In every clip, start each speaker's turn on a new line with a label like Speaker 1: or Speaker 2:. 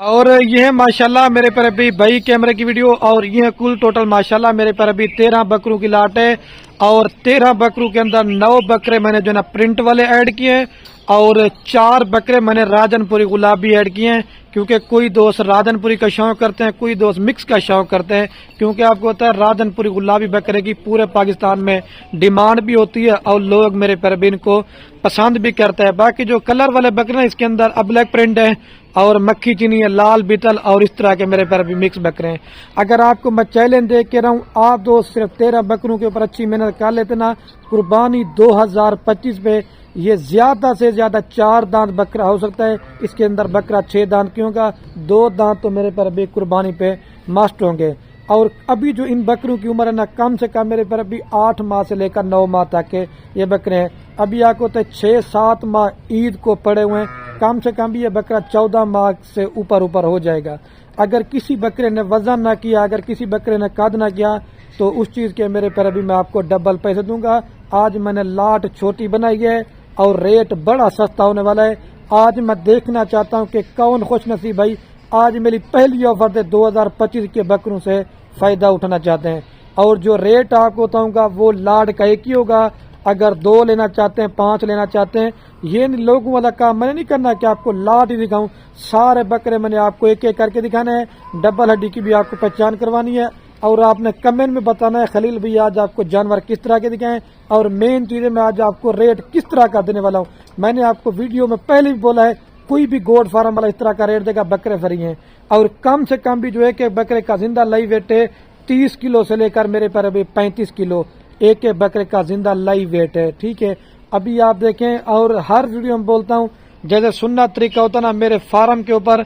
Speaker 1: और ये है माशाल्लाह मेरे पर अभी भाई कैमरे की वीडियो। और ये है कुल टोटल माशाल्लाह मेरे पर अभी 13 बकरों की लाट है। और 13 बकरों के अंदर 9 बकरे मैंने जो ना प्रिंट वाले ऐड किए हैं और 4 बकरे मैंने राजनपुरी गुलाबी ऐड किए हैं, क्योंकि कोई दोस्त राजनपुरी का शौक करते हैं, कोई दोस्त मिक्स का शौक करते हैं। क्योंकि आपको होता है राजनपुरी गुलाबी बकरे की पूरे पाकिस्तान में डिमांड भी होती है और लोग मेरे परबीन को पसंद भी करते हैं। बाकी जो कलर वाले बकरे हैं इसके अंदर अब्लैक प्रिंट है और मक्खी चीनी है, लाल बीतल और इस तरह के मेरे पर भी मिक्स बकरे हैं। अगर आपको मैं चैलेंज दे के रहा हूँ, आप दोस्त सिर्फ 13 बकरों के ऊपर अच्छी मेहनत कर लेते ना, कुर्बानी 2025 पे ये ज्यादा से ज्यादा 4 दांत बकरा हो सकता है। इसके अंदर बकरा 6 दांत क्यों का, 2 दांत तो मेरे पर भी कुर्बानी पे मस्ट होंगे। और अभी जो इन बकरों की उम्र है ना, कम से कम मेरे पर अभी 8 माह से लेकर 9 माह तक के ये बकरे हैं। अभी आपको तो 6-7 माह ईद को पड़े हुए हैं, कम से कम भी ये बकरा 14 माह से ऊपर हो जाएगा। अगर किसी बकरे ने वजन ना किया, अगर किसी बकरे ने कद ना किया, तो उस चीज के मेरे पर अभी मैं आपको डबल पैसे दूंगा। आज मैंने लाट छोटी बनाई है और रेट बड़ा सस्ता होने वाला है। आज मैं देखना चाहता हूं कि कौन खुश नसीब भाई आज मेरी पहली ऑफर थे 2025 के बकरों से फायदा उठाना चाहते हैं। और जो रेट आपको बताऊंगा वो लाट का एक ही होगा। अगर 2 लेना चाहते हैं, 5 लेना चाहते हैं, ये लोगों वाला काम मैंने नहीं करना कि आपको लाट ही दिखाऊं। सारे बकरे मैंने आपको एक एक करके दिखाने हैं। डबल हड्डी की भी आपको पहचान करवानी है और आपने कमेंट में बताना है खलील भाई आज आपको जानवर किस तरह के दिखाएं। और मेन चीज है मैं आज आपको रेट किस तरह का देने वाला हूँ। मैंने आपको वीडियो में पहले भी बोला है, कोई भी गोड फार्म वाला इस तरह का रेट देगा, बकरे फ्री हैं। और कम से कम भी जो एक एक बकरे का जिंदा लाइव वेट है 30 किलो से लेकर मेरे पर अभी 35 किलो एक एक बकरे का जिंदा लाइव वेट है। ठीक है, अभी आप देखें। और हर वीडियो में बोलता हूँ जैसे सुनना तरीका होता ना, मेरे फार्म के ऊपर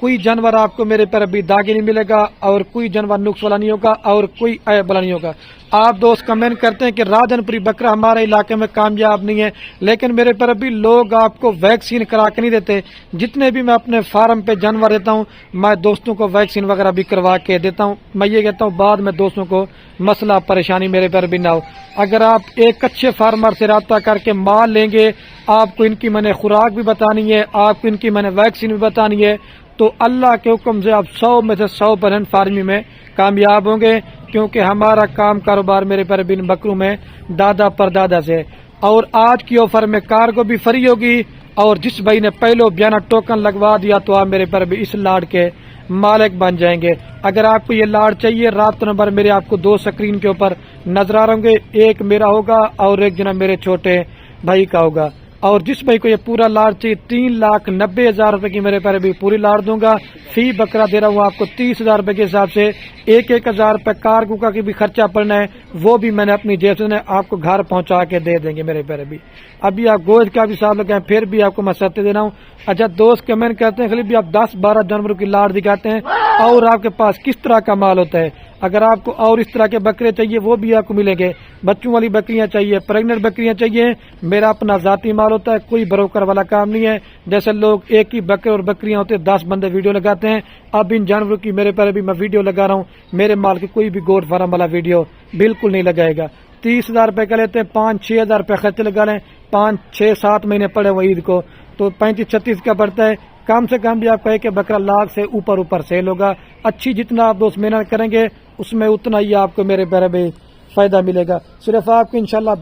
Speaker 1: कोई जानवर आपको मेरे पर अभी दागी नहीं मिलेगा और कोई जानवर नुक्स वाला नहीं होगा और कोई ऐब वाला नहीं होगा। आप दोस्त कमेंट करते हैं कि राजनपुरी बकरा हमारे इलाके में कामयाब नहीं है, लेकिन मेरे पर अभी लोग आपको वैक्सीन करा के नहीं देते। जितने भी मैं अपने फार्म पे जानवर देता हूं, मैं दोस्तों को वैक्सीन वगैरह भी करवा के देता हूं। मैं ये कहता हूं बाद में दोस्तों को मसला परेशानी मेरे पर भी ना हो। अगर आप एक अच्छे फार्मर से रब्ता करके माल लेंगे, आपको इनकी मैंने खुराक भी बतानी है, आपको इनकी मैंने वैक्सीन भी बतानी है, तो अल्लाह के हुक्म से आप 100 में से 100% फार्मिंग में कामयाब होंगे। क्योंकि हमारा काम कारोबार मेरे पर बिन बकरों में दादा परदादा से। और आज की ऑफर में कार को भी फ्री होगी। और जिस भाई ने पहले बयाना टोकन लगवा दिया तो आप मेरे पर भी इस लाड के मालिक बन जाएंगे। अगर आपको ये लाड चाहिए, रात नंबर मेरे आपको 2 स्क्रीन के ऊपर नजर आ रहे होंगे, एक मेरा होगा और एक जना मेरे छोटे भाई का होगा। और जिस भाई को ये पूरा लाड चाहिए 3,90,000 रुपए की मेरे पर भी पूरी लाड दूंगा। फी बकरा दे रहा हूँ आपको 30,000 रुपए के हिसाब से। 1,000 रुपए कार गुका की भी खर्चा पड़ना है, वो भी मैंने अपनी जेब से आपको घर पहुंचा के दे देंगे मेरे पर भी। अभी आप गोश्त का भी हिसाब लगाएं फिर भी आपको मैं सस्ते दे रहा हूँ। अच्छा दोस्त कमेंट करते हैं खलील भी आप 10-12 जानवरों की लाड दिखाते हैं और आपके पास किस तरह का माल होता है। अगर आपको और इस तरह के बकरे चाहिए वो भी आपको मिलेंगे। बच्चों वाली बकरियां चाहिए, प्रेग्नेंट बकरियां चाहिए, मेरा अपना जाती माल होता है, कोई ब्रोकर वाला काम नहीं है। जैसे लोग एक ही बकरे और बकरियां होते हैं 10 बंदे वीडियो लगाते हैं, अब इन जानवरों की मेरे पर भी मैं वीडियो लगा रहा हूँ। मेरे माल की कोई भी गोड फार्म वाला वीडियो बिल्कुल नहीं लगाएगा। 30,000 रुपए का लेते हैं, 5-6 हजार रुपए खर्चे लगा लें, 5-6-7 महीने पड़े हुए ईद को तो 35-36 का पड़ता है। कम से कम भी आपका एक बकरा लाख से ऊपर सेल होगा। अच्छी जितना आप दोस्त मेहनत करेंगे उसमें उतना ही आपको मेरे पर भी फायदा मिलेगा। सिर्फ आपको इंशाल्लाह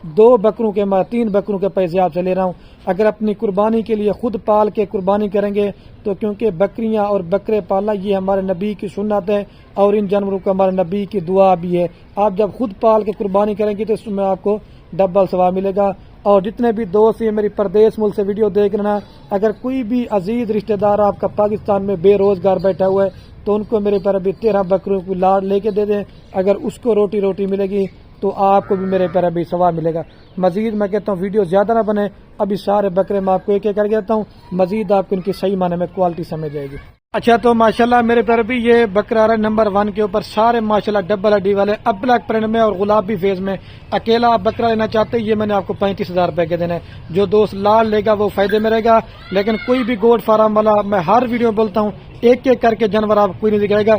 Speaker 1: दो बकरों के, मैं 3 बकरों के पैसे आपसे ले रहा हूँ। अगर अपनी कुर्बानी के लिए खुद पाल के कुर्बानी करेंगे तो, क्योंकि बकरियां और बकरे पालना ये हमारे नबी की सुन्नत है और इन जानवरों को हमारे नबी की दुआ भी है। आप जब खुद पाल के कुर्बानी करेंगे तो इसमें आपको डबल सवाब मिलेगा। और जितने भी दोस्त ये मेरी प्रदेश मुल्क से वीडियो देख रहे हैं, अगर कोई भी अजीज रिश्तेदार आपका पाकिस्तान में बेरोजगार बैठा हुआ है तो उनको मेरे पर अभी 13 बकरों की लाड लेके दे दें। अगर उसको रोटी मिलेगी तो आपको भी मेरे पर अभी सवाब मिलेगा। मजीद मैं कहता हूँ वीडियो ज्यादा ना बने, अभी सारे बकरे मैं आपको एक एक करके देता हूँ, मजीद आपको इनकी सही माने में क्वालिटी समझ जाएगी। अच्छा तो माशाल्लाह मेरे पर भी ये बकरा रहा नंबर 1 के ऊपर, सारे माशाल्लाह डबल हड्डी वाले, अब्लैक प्रिंट में और गुलाबी फेस में। अकेला आप बकरा लेना चाहते हैं ये मैंने आपको 35,000 रुपए के देने। जो दोस्त लाल लेगा वो फायदे में रहेगा। लेकिन कोई भी गोड फार्म वाला, मैं हर वीडियो में बोलता हूँ एक एक करके जानवर आपको कोई नहीं दिखाएगा,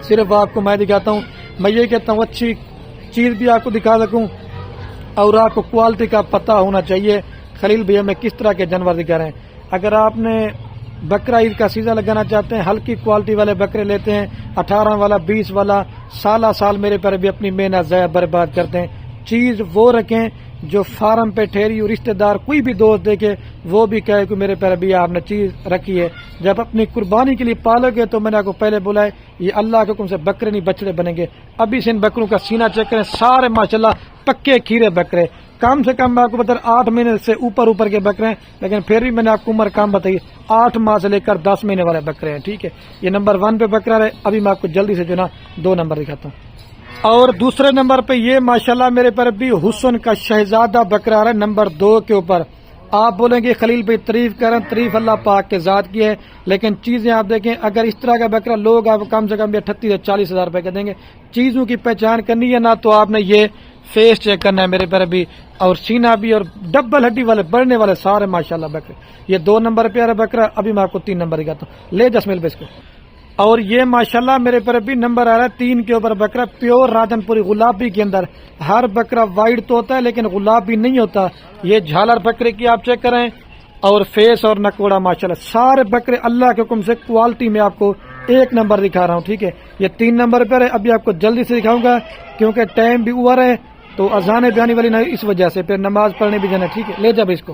Speaker 1: सिर्फ आपको मैं दिखाता हूँ। मैं ये कहता हूँ अच्छी चीज भी आपको दिखा सकूं और आपको क्वालिटी का पता होना चाहिए खलील भैया में किस तरह के जानवर दिखा रहे हैं। अगर आपने بکرا عید کا سیزن لگانا چاہتے ہیں، ہلکی کوالٹی والے بکرے لیتے ہیں، 18 والا 20 والا، سال میرے پر بھی اپنی محنت ضائع برباد کرتے ہیں۔ چیز وہ رکھیں جو فارم پہ ٹھہری ہو، رشتہ دار کوئی بھی دوست دیکھے وہ بھی کہے کہ میرے پر بھی آپ نے چیز رکھی ہے۔ جب اپنی قربانی کے لیے پالو گے تو میں نے آپ کو پہلے بولا ہے یہ اللہ کے حکم سے بکرے نہیں بچڑے بنیں گے۔ ابھی سے ان بکروں کا سینہ چیک کریں، سارے ماشاءاللہ پکے کھیرے بکرے، کم سے کم میں آپ کو بتا 8 مہینے سے اوپر کے بکرے ہیں، لیکن پھر بھی میں نے آپ کو عمر کم بتائی، 8 ماہ سے لے کر 10 مہینے والے بکرے ہیں، ٹھیک ہے۔ یہ نمبر 1 پہ بکرا رہے۔ ابھی میں آپ کو جلدی سے جو نا 2 نمبر دکھاتا ہوں۔ اور دوسرے نمبر پہ یہ ماشاءاللہ میرے پر بھی حسن کا شہزادہ بکرا رہا ہے نمبر 2 کے اوپر۔ آپ بولیں گے خلیل بھائی تعریف کریں، تعریف اللہ پاک کے ذات کی ہے، لیکن چیزیں آپ دیکھیں اگر اس طرح کا بکرا لوگ آپ کم سے کم 38 سے 40 ہزار روپے کا دیں گے۔ چیزوں کی پہچان کرنی ہے نا تو آپ نے یہ فیس چیک کرنا ہے میرے پر بھی، اور سینہ بھی، اور ڈبل ہڈی والے بڑھنے والے سارے ماشاءاللہ بکرے۔ یہ 2 نمبر پہ آ رہا بکرا۔ ابھی میں آپ کو 3 نمبر دکھاتا ہوں، لے جسمیل پہ اس کو۔ اور یہ ماشاءاللہ میرے پر بھی نمبر آ رہا ہے 3 کے اوپر بکرا، پیور راجن پوری گلابی کے اندر۔ ہر بکرا وائٹ تو ہوتا ہے لیکن گلابی نہیں ہوتا۔ یہ جھالر بکرے کی آپ چیک کریں، اور فیس اور نکوڑا ماشاءاللہ سارے بکرے اللہ کے حکم سے کوالٹی میں آپ کو 1 نمبر دکھا رہا ہوں، ٹھیک ہے۔ یہ 3 نمبر پر ہے۔ ابھی آپ کو جلدی سے دکھاؤں گا کیونکہ ٹائم بھی اوور ہے، تو اذان بھی آنے والی نہیں، اس وجہ سے پھر نماز پڑھنے بھی جانا، ٹھیک ہے۔ لے جب اس کو۔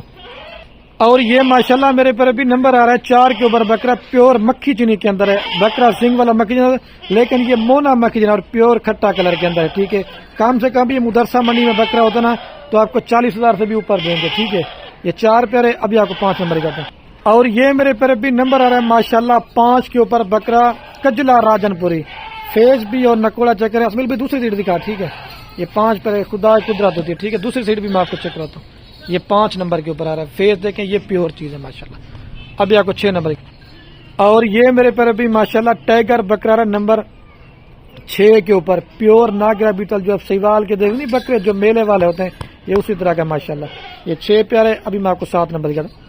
Speaker 1: اور یہ ماشاءاللہ میرے پر بھی نمبر آ رہا ہے 4 کے اوپر بکرا، پیور مکھی چینی کے اندر ہے بکرا، سنگ والا مکھی چینی، لیکن یہ مونا مکھی چینی اور پیور کھٹا کلر کے اندر ہے، ٹھیک ہے۔ کم سے کم یہ مدرسہ منڈی میں بکرا ہوتا نا تو آپ کو 40 ہزار سے بھی اوپر دیں گے، ٹھیک ہے۔ یہ 4 پیارے۔ ابھی آپ کو 5 نمبر کرتے ہیں۔ اور یہ میرے پر بھی نمبر آ رہا ہے ماشاءاللہ 5 کے اوپر بکرا، کجلا راجن پوری، فیس بھی اور نکوڑا چیک کریں۔ اسمیل بھی دوسری سائڈ دکھا، ٹھیک ہے۔ یہ 5 پر خدا قدرت ہوتی ہے، ٹھیک ہے۔ دوسری سائڈ بھی میں آپ کو چیک کراتا ہوں۔ یہ 5 نمبر کے اوپر آ رہا ہے، فیس دیکھیں یہ پیور چیز ہے ماشاءاللہ۔ ابھی آپ کو 6 نمبر۔ اور یہ میرے پر بھی ماشاءاللہ ٹائیگر بکرا رہا نمبر 6 کے اوپر، پیور ناگرا بیٹل، جو اب سیوال کے دیکھ نہیں بکرے جو میلے والے ہوتے ہیں، یہ اسی طرح کا ماشاءاللہ۔ یہ 6 پیارے۔ ابھی میں آپ کو 7 نمبر دکھاتا ہوں۔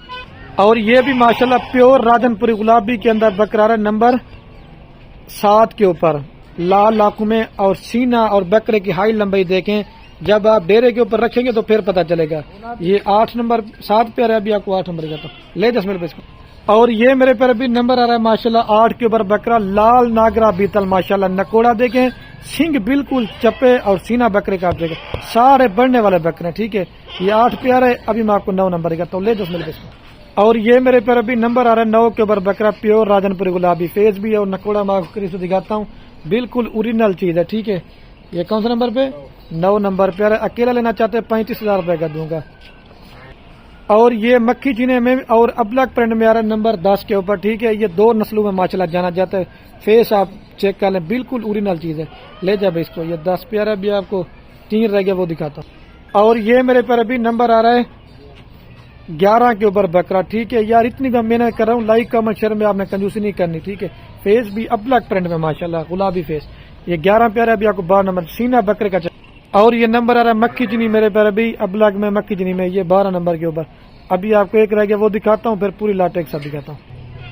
Speaker 1: اور یہ بھی ماشاءاللہ پیور راجن پوری گلابی کے اندر بکرا رہا نمبر 7 کے اوپر، لال آنکھوں میں، اور سینہ اور بکرے کی ہائی لمبائی دیکھیں، جب آپ ڈیرے کے اوپر رکھیں گے تو پھر پتہ چلے گا۔ یہ 8 نمبر 7 پہ آ رہا ہے۔ ابھی آپ کو 8 نمبر دکھاتا ہوں، لے 10 منٹ پہ اس کو۔ اور یہ میرے پر بھی نمبر آ رہا ہے ماشاءاللہ 8 کے اوپر بکرا، لال ناگرا بیتل ماشاءاللہ، نکوڑا دیکھیں، سنگ بالکل چپے، اور سینہ بکرے کا آپ دیکھیں، سارے بڑھنے والے بکرے ہیں، ٹھیک ہے۔ یہ 8 پہ آ رہا ہے۔ ابھی میں آپ کو 9 نمبر دکھاتا ہوں، لے 10 منٹ پہ اس کو۔ اور یہ میرے پر ابھی نمبر آ رہا ہے 9 کے اوپر بکرا، پیور راجن پوری گلابی، فیس بھی ہے، اور نکوڑا میں آپ کو دکھاتا ہوں، بالکل اوریجنل چیز ہے، ٹھیک ہے۔ یہ کون سا نمبر پہ؟ 9 نمبر پہ۔ اکیلا لینا چاہتے ہیں 35 ہزار روپے کا دوں گا۔ اور یہ مکھی چینے میں اور ابلک پرنٹ میں آ رہا ہے نمبر 10 کے اوپر، ٹھیک ہے۔ یہ 2 نسلوں میں ماشاءاللہ جانا جاتا ہے، فیس آپ چیک کر لیں، بالکل اوریجنل چیز ہے۔ لے جا اس کو۔ یہ 10 پہ آ رہا ہے۔ ابھی آپ کو 3 رہ گیا، وہ دکھاتا ہوں۔ اور یہ میرے پر ابھی نمبر آ رہا ہے 11 کے اوپر بکرا، ٹھیک ہے۔ یار اتنی میں محنت کر رہا ہوں، لائک کمنٹ شیئر میں آپ نے کنجوسی نہیں کرنی، ٹھیک ہے۔ فیس بھی ابلک پرنٹ میں ماشاءاللہ، گلابی فیس۔ یہ 11 پہ آ رہا ہے۔ ابھی آپ کو 12 نمبر، سینہ بکرے کا۔ اور یہ نمبر آ رہا ہے مکھی چینی میرے پر ابھی ابلگ میں، مکھی چینی میں، یہ 12 نمبر کے اوپر۔ ابھی آپ کو 1 رہ گیا، وہ دکھاتا ہوں، پھر پوری لاٹ ایک ساتھ دکھاتا ہوں۔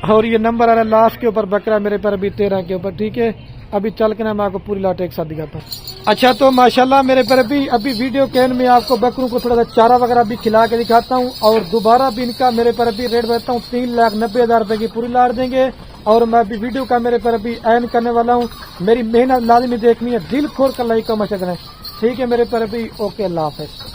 Speaker 1: اور یہ نمبر آ رہا ہے لاسٹ کے اوپر بکرا میرے پر ابھی 13 کے اوپر، ٹھیک ہے۔ ابھی چل کے نا میں آپ کو پوری لاٹ ایک ساتھ دکھاتا ہوں۔ اچھا تو ماشاءاللہ میرے پر ابھی ویڈیو کے اینڈ میں آپ کو بکروں کو تھوڑا سا چارہ وغیرہ بھی کھلا کے دکھاتا ہوں، اور دوبارہ بھی ان کا میرے پر ابھی ریٹ بتاتا ہوں، 3,90,000 روپے کی پوری لاٹ دیں گے۔ اور میں ابھی ویڈیو کا میرے پر ابھی اینڈ کرنے والا ہوں، میری محنت لازمی دیکھنی ہے، دل کھول کر لائک کمنٹ کریں، ٹھیک ہے میرے پر ابھی۔ اوکے، اللہ حافظ۔